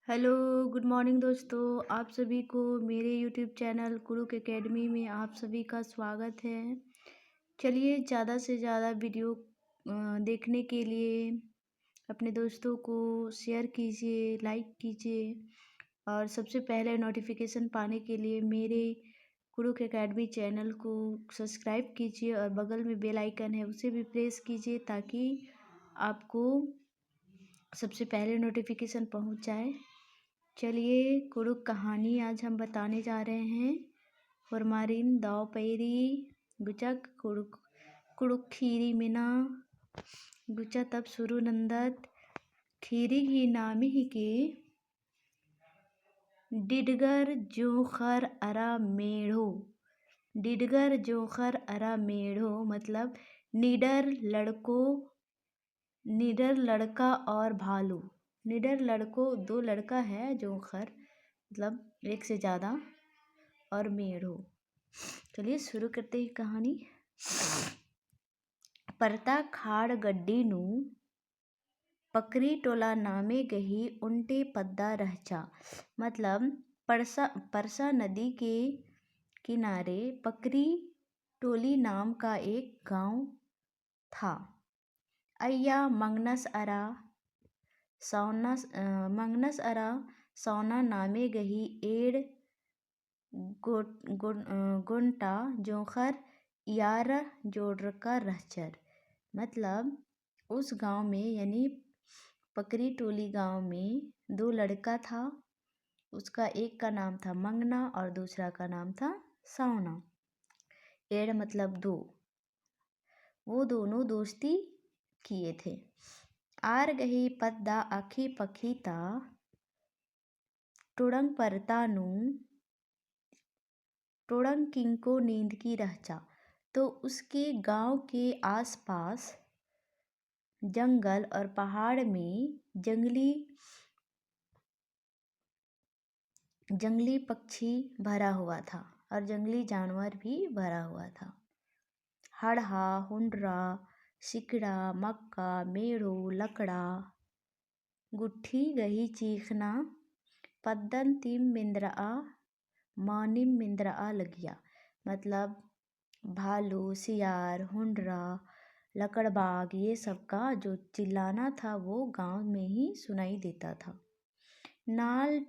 Hello, good morning दोस्तों। आप सभी को मेरे यूट्यूब चैनल कुरुक एकेडमी में आप सभी का स्वागत है। चलिए ज़्यादा से ज़्यादा वीडियो देखने के लिए अपने दोस्तों को शेयर कीजिए, लाइक कीजिए और सबसे पहले नोटिफिकेशन पाने के लिए मेरे कुरुक एकेडमी चैनल को सब्सक्राइब कीजिए और बगल में बेल आइकन है उसे भी प्रेस कीजिए ताकि आपको सबसे पहले नोटिफिकेशन पहुंच जाए। चलिए कुरुक कहानी आज हम बताने जा रहे हैं। फॉर्मारिन दाव पैरी गुचक कुरुक कुरुक खीरी मिना गुचा तब सुरु नंदत खीरी ही नामी ही के डिडगर जोखर अरा मेढ़ो। डिडगर जोखर अरा मेढ़ो मतलब निडर लड़का और भालू। निडर लड़कों दो लड़का है, जोखर मतलब एक से ज़्यादा, और मेढ़ो। चलिए शुरू करते हैं कहानी। परता खाड़ गड्डी नू पकरी टोला नामे गही उनटे पद्दा रहचा। मतलब परसा नदी के किनारे पकरी टोली नाम का एक गांव था। अय्या मंगनस अरा सौना नामे गही एड़ गोंटा जोखर यार जोड़का रहचर। मतलब उस गांव में यानी पकरी टोली गांव में दो लड़का था। उसका एक का नाम था मंगना और दूसरा का नाम था सौना। एड़ मतलब दो। वो दोनों दोस्ती किए थे। आर गही पद्दा आखी पखी ता टुड़ंग परता नू टोड़ंग किंको नींद की रहचा। तो उसके गांव के आसपास जंगल और पहाड़ में जंगली पक्षी भरा हुआ था और जंगली जानवर भी भरा हुआ था। हड़हा हुंडरा सिकड़ा मक्का मेढ़ो लकड़ा गुट्ठी गही चीखना पद्दन तिम मिंद्रा मानिम मिंद्रा लगिया। मतलब भालू सियार हुंडरा लकड़बाग ये सब का जो चिल्लाना था वो गांव में ही सुनाई देता था। नाल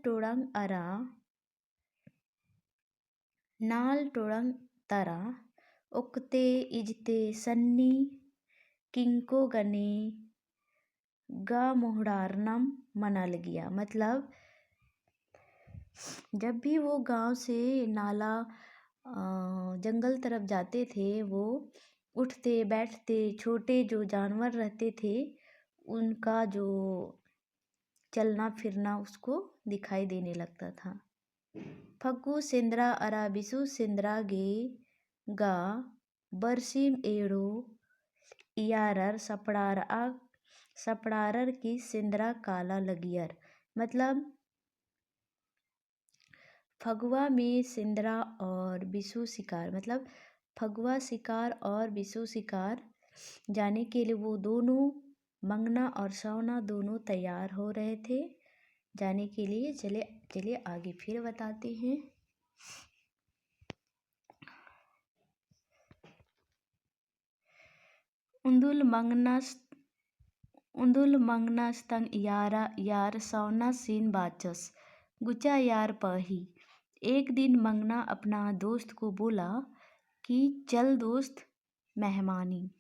टोड़ंग तरा उकते इजते सन्नी किंको गने गा मुहड़ारनम मना लगिया। मतलब जब भी वो गांव से नाला जंगल तरफ जाते थे वो उठते बैठते छोटे जो जानवर रहते थे उनका जो चलना फिरना उसको दिखाई देने लगता था। फग्गू सिंद्रा अरा बिसु सिंद्रा गे गा बरसिम एड़ो यारर सपड़ारर की सिंद्रा काला लगियर। मतलब फगुआ में सिंद्रा और बिसु शिकार, मतलब फगुआ शिकार और बिसु शिकार जाने के लिए वो दोनों मंगना और सौना दोनों तैयार हो रहे थे जाने के लिए। चलिए आगे फिर बताते हैं। उंदुल मंगनस तंग यार सौना सीन बाचस गुचा यार पही। एक दिन मंगना अपना दोस्त को बोला कि चल दोस्त मेहमानी।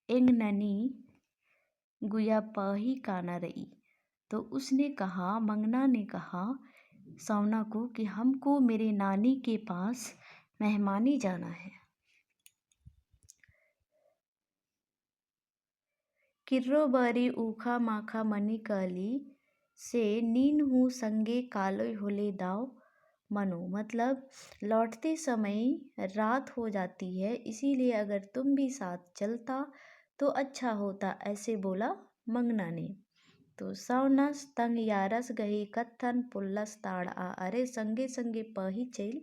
एंगननी गुया पही काना रही। तो उसने कहा, मंगना ने कहा सौना को कि हमको मेरे नानी के पास मेहमानी जाना है। किर्रो बरी ऊखा माखा मनी कली से नीन हूँ संगे कालोय होले दाव मनो। मतलब लौटते समय रात हो जाती है इसीलिए अगर तुम भी साथ चलता तो अच्छा होता, ऐसे बोला मंगना ने। तो सौनस तंग यारस गही कत्थन पुल्लस ताड़ आ अरे संगे संगे पही चल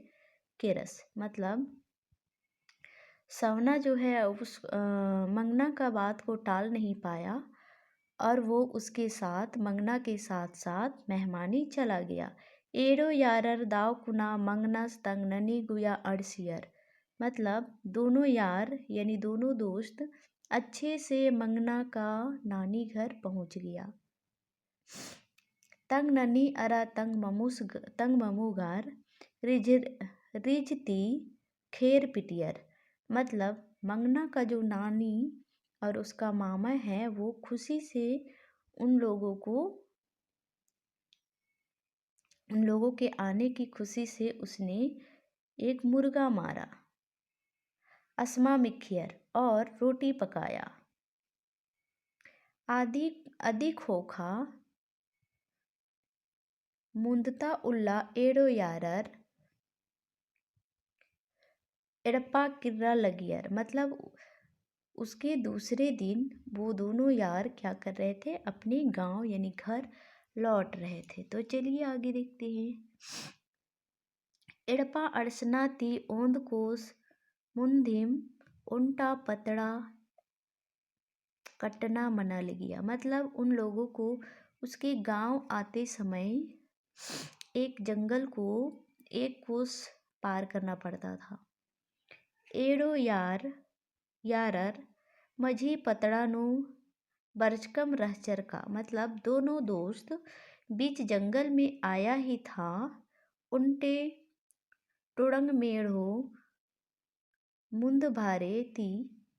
केरस। मतलब सवना जो है उस मंगना का बात को टाल नहीं पाया और वो उसके साथ मंगना के साथ साथ मेहमानी चला गया। एड़ो यारर दाव कुना मंगनस तंग ननी गुया अड़सियर, मतलब दोनों यार यानी दोनों दोस्त अच्छे से मंगना का नानी घर पहुंच गया। तंग ननी अरा तंग ममुगार रिजती खेर पिटियर, मतलब मंगना का जो नानी और उसका मामा है वो खुशी से उन लोगों के आने की खुशी से उसने एक मुर्गा मारा, असमा मिखियर, और रोटी पकाया। आदि अदि खोखा मुंदता उल्ला एड़ो यारर एड़प्पा किर्रा लगियर, मतलब उसके दूसरे दिन वो दोनों यार क्या कर रहे थे, अपने गांव यानी घर लौट रहे थे। तो चलिए आगे देखते हैं। एड़पा अड़सना ती ओंद कोस मुंदिम उल्टा पतड़ा कटना मना लिया, मतलब उन लोगों को उसके गांव आते समय एक जंगल को एक कोस पार करना पड़ता था। एड़ो यारर मझी पतड़ानु बरचकम रहचर का, मतलब दोनों दोस्त बीच जंगल में आया ही था। उनटे टुड़ंग मेढ़ो मुंद भारे ती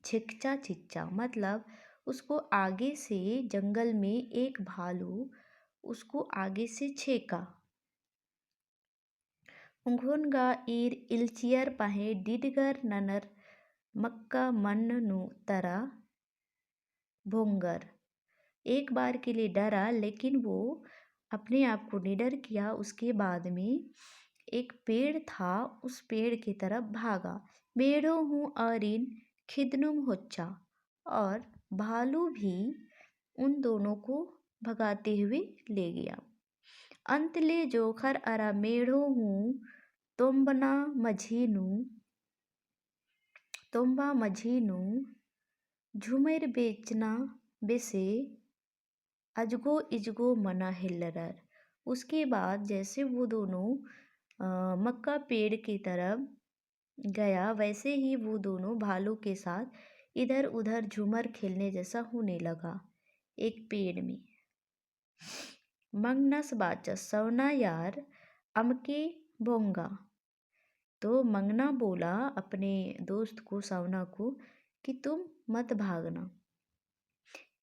छिकचा छिच्चा, मतलब उसको आगे से जंगल में एक भालू उसको आगे से छेका। उंघोनगा ईर इलचियर पाहे डिडगर ननर मक्का मन नु तरा भोंगर, एक बार के लिए डरा लेकिन वो अपने आप को निडर किया। उसके बाद में एक पेड़ था, उस पेड़ की तरफ भागा। मेढ़ो हूँ अरिन खिदनुम होच्चा, और भालू भी उन दोनों को भगाते हुए ले गया। अंतले जोखर अरा मेढ़ो हूँ तोम्बा मझीनु झुमेर बेचना बेसे अजगो इजगो मना हिल्लरर। उसके बाद जैसे वो दोनों मक्का पेड़ की तरफ गया, वैसे ही वो दोनों भालू के साथ इधर उधर झूमर खेलने जैसा होने लगा एक पेड़ में। मंगनस बाचस सवना यार अमके बोंगा, तो मंगना बोला अपने दोस्त को सवना को कि तुम मत भागना।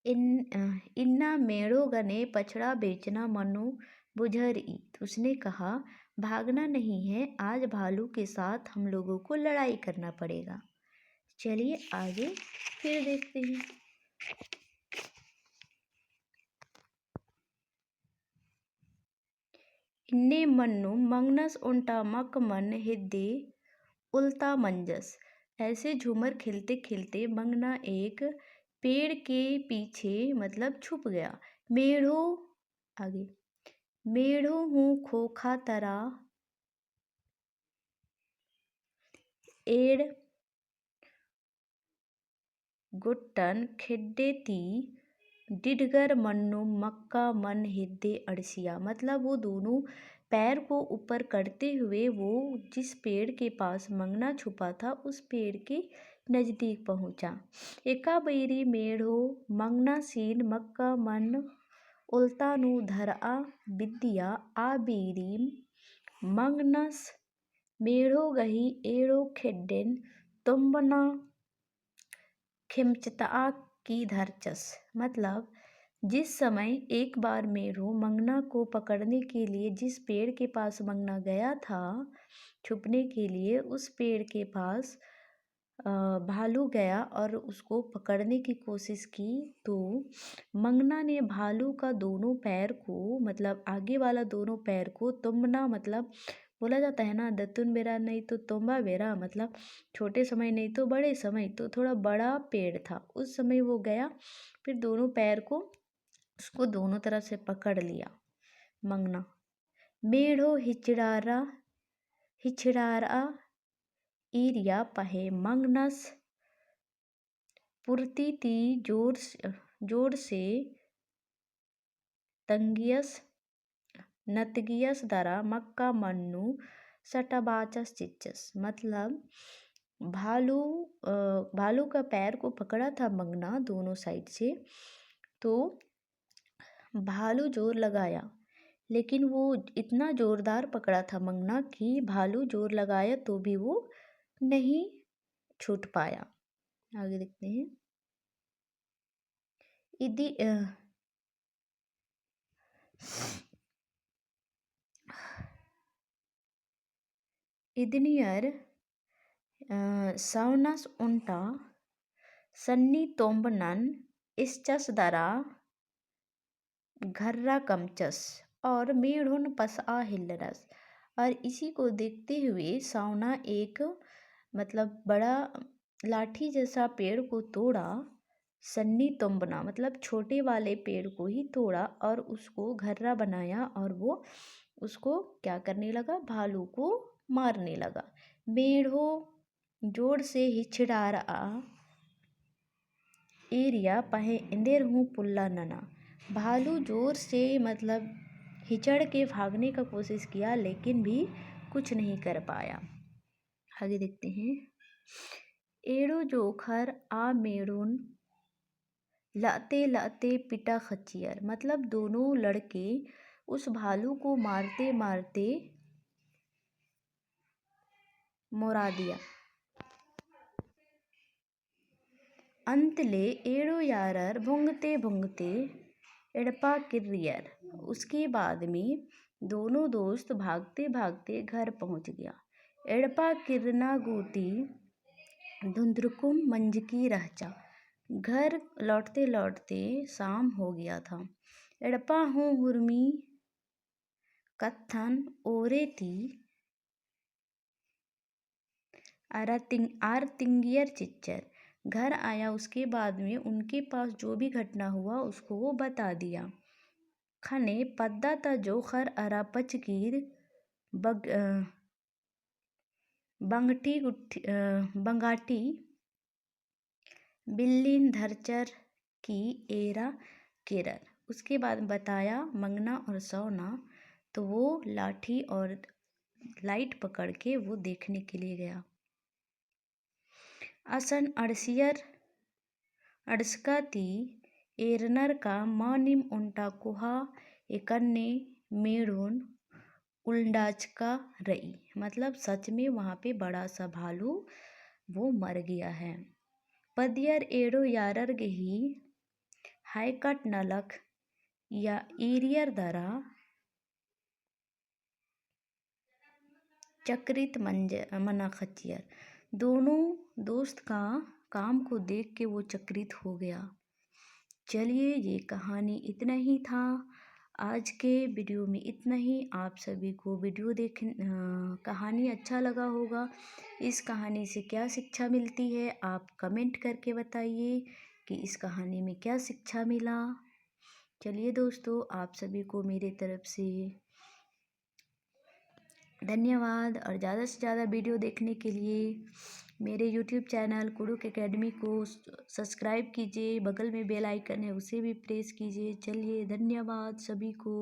इन्ना मेड़ो गने पछड़ा बेचना मनु बुझर ईत, उसने कहा भागना नहीं है, आज भालू के साथ हम लोगों को लड़ाई करना पड़ेगा। चलिए आगे फिर देखते हैं। इन्ने मन्नु मंगनस उल्टा मक मन हिद्दे उल्टा मंजस, ऐसे झूमर खेलते खेलते मंगना एक पेड़ के पीछे मतलब छुप गया। मेढ़ो आगे मेढ़ो हूँ खोखा तरा एड़ गुट्टन खिड्डे ती डिडगर मन्नु मक्का मन हिद्दे अड़सिया, मतलब वो दोनों पैर को ऊपर करते हुए वो जिस पेड़ के पास मंगना छुपा था उस पेड़ के नज़दीक पहुंचा। एका बैरी मेढ़ो मंगना सीन मक्का मन उल्तानु धरआ विद्या आ बेरी मंगनस मेढ़ो गही एड़ो खेड्डेन तुम्बना खिमचता की धरचस, मतलब जिस समय एक बार मेढ़ो मंगना को पकड़ने के लिए जिस पेड़ के पास मंगना गया था छुपने के लिए, उस पेड़ के पास भालू गया और उसको पकड़ने की कोशिश की, तो मंगना ने भालू का दोनों पैर को मतलब आगे वाला दोनों पैर को तुमना, मतलब बोला जाता है ना दत्तुन बेरा नहीं तो तोम्बा बेरा, मतलब छोटे समय नहीं तो बड़े समय, तो थोड़ा बड़ा पेड़ था उस समय वो गया, फिर दोनों पैर को उसको दोनों तरफ से पकड़ लिया मंगना। मेढ़ो हिचड़ारा ईरिया पहे मंगनस पुरती थी जोर से तंगियस नतगियस दरा मक्का मन्नू सटाबाचस चिच्चस। मतलब भालू भालू का पैर को पकड़ा था मंगना दोनों साइड से, तो भालू जोर लगाया, लेकिन वो इतना जोरदार पकड़ा था मंगना कि भालू जोर लगाया तो भी वो नहीं छूट पाया। आगे देखते हैं। इदी इदनियर साउनस उंटा सन्नी तोम्बनन इसचस दरा घर्रा कमचस और मेढ़ुन पसआ हिल्लरस। और इसी को देखते हुए सावना एक मतलब बड़ा लाठी जैसा पेड़ को तोड़ा, सन्नी तुम्बना मतलब छोटे वाले पेड़ को ही तोड़ा और उसको घर्रा बनाया और वो उसको क्या करने लगा, भालू को मारने लगा। मेढ़ो जोर से हिचड़ा रहा एरिया पहे इंदेर हूँ पुल्ला नना। भालू जोर से मतलब हिचड़ के भागने का कोशिश किया लेकिन भी कुछ नहीं कर पाया। आगे देखते हैं। एड़ो जोखर आ मेड़ुन लाते लाते पिटा खच्चियर। मतलब दोनों लड़के उस भालू को मारते मारते मोरा दिया। अंतले एड़ो यारर भुंगते भुंगते एड़पा किर्रियर। उसके बाद में दोनों दोस्त भागते भागते घर पहुंच गया। एड़पा किरना गूटी धुंधुरकुम मंजकी रहचा। घर लौटते लौटते शाम हो गया था। एड़पा हूँ हुर्मी कत्थन ओरे थी आर तिंगियर चिच्चर। घर आया, उसके बाद में उनके पास जो भी घटना हुआ उसको वो बता दिया। खने पद्दा ता जोखर अरा पचकीर बंगाटी बिल्लिन धरचर की एरा केरर। उसके बाद बताया मंगना और सौना, तो वो लाठी और लाइट पकड़ के वो देखने के लिए गया। असन अड़सियर अड़सका ती एरनर का मानिम उंटा कुहा एकन्ने मेढ़ुन उल्डाचका रई। मतलब सच में वहाँ पे बड़ा सा भालू वो मर गया है। पदियर एड़ो यारर गही हाईकट नलक या एरियर दरा चक्रित मना खच्चियर। दोनों दोस्त का काम को देख के वो चक्रित हो गया। चलिए, ये कहानी इतना ही था। आज के वीडियो में इतना ही। आप सभी को वीडियो कहानी अच्छा लगा होगा। इस कहानी से क्या शिक्षा मिलती है आप कमेंट करके बताइए कि इस कहानी में क्या शिक्षा मिला। चलिए दोस्तों, आप सभी को मेरे तरफ से धन्यवाद। और ज़्यादा से ज़्यादा वीडियो देखने के लिए मेरे यूट्यूब चैनल कुरुक एकेडमी को सब्सक्राइब कीजिए। बगल में बेल आइकन है, उसे भी प्रेस कीजिए। चलिए, धन्यवाद सभी को।